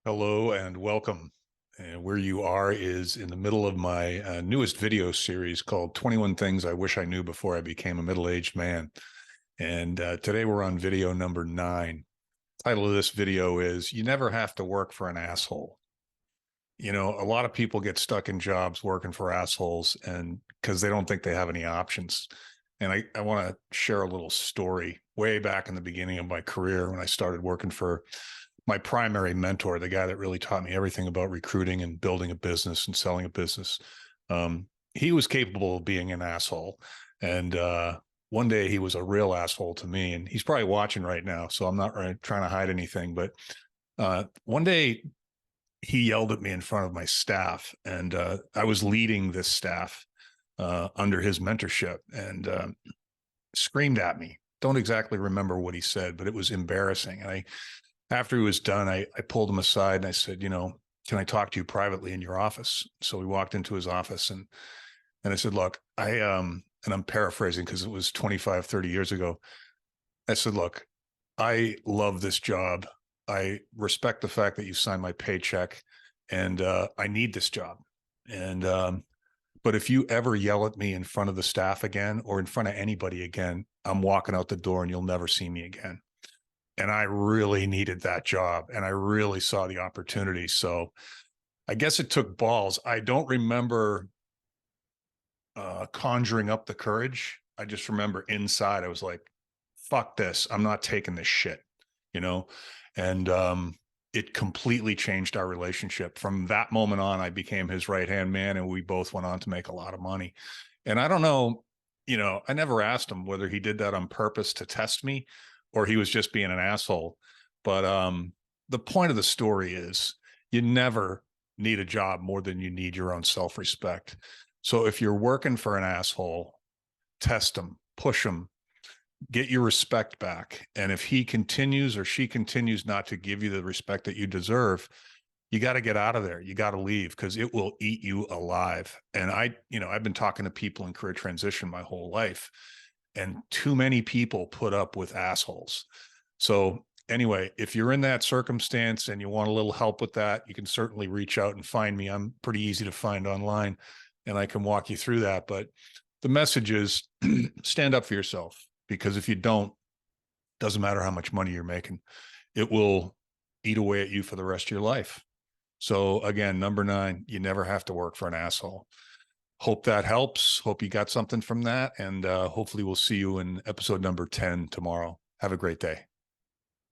Hello and welcome. And where you are is in the middle of my newest video series called 21 Things I Wish I Knew Before I Became a Middle-Aged Man. And today we're on video number 9. Title of this video is You Never Have to Work for an Asshole. You know, a lot of people get stuck in jobs working for assholes and because they don't think they have any options. And I want to share a little story way back in the beginning of my career when I started working for my primary mentor, the guy that really taught me everything about recruiting and building a business and selling a business. He was capable of being an asshole. And one day he was a real asshole to me. And he's probably watching right now, so I'm not trying to hide anything. But one day he yelled at me in front of my staff. And I was leading this staff under his mentorship and screamed at me. Don't exactly remember what he said, but it was embarrassing. And after he was done, I pulled him aside and I said, can I talk to you privately in your office? So we walked into his office and I said, look, and I'm paraphrasing because it was 25, 30 years ago. I said, look, I love this job. I respect the fact that you signed my paycheck and I need this job. And, but if you ever yell at me in front of the staff again or in front of anybody again, I'm walking out the door and you'll never see me again. And I really needed that job and I really saw the opportunity. So I guess it took balls. I don't remember conjuring up the courage. I just remember inside I was like, fuck this. I'm not taking this shit, you know? And it completely changed our relationship. From that moment on, I became his right-hand man and we both went on to make a lot of money. And I don't know, I never asked him whether he did that on purpose to test me or he was just being an asshole. But the point of the story is you never need a job more than you need your own self-respect. So if you're working for an asshole, test him, push him, get your respect back. And if he continues or she continues not to give you the respect that you deserve, you got to get out of there. You got to leave because it will eat you alive. And I've been talking to people in career transition my whole life, and too many people put up with assholes. So anyway, if you're in that circumstance and you want a little help with that, you can certainly reach out and find me. I'm pretty easy to find online and I can walk you through that. But the message is stand up for yourself, because if you don't, doesn't matter how much money you're making, it will eat away at you for the rest of your life. So again, number 9, you never have to work for an asshole. Hope that helps. Hope you got something from that. And hopefully we'll see you in episode number 10 tomorrow. Have a great day.